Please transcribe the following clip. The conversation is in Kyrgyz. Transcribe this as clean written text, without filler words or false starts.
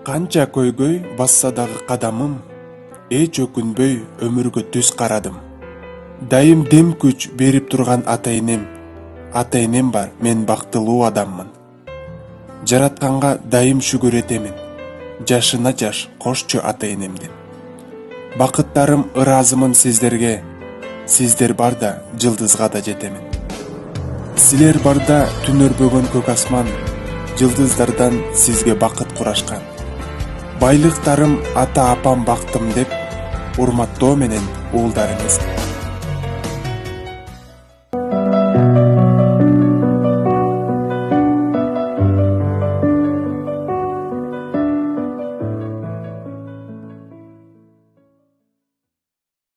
Канча көйгөй басса дагы кадамым, эч өкүнбөй өмүргө түз карадым. Дайым дем күч берип турган ата энем бар, мен бактылуу адаммын. Жаратканга дайым шүгүр этемин, жашына жаш кошчу ата энемдин. Бакыттарым ыраазымын сиздерге, сиздер барда жылдызга да жетемин. Силер барда түн өрбөгөн көк асман, жылдыздардан сизге бакыт курашкан. Байлыктарым ата апам бактым деп, урматтоо менен уулдарыңыз.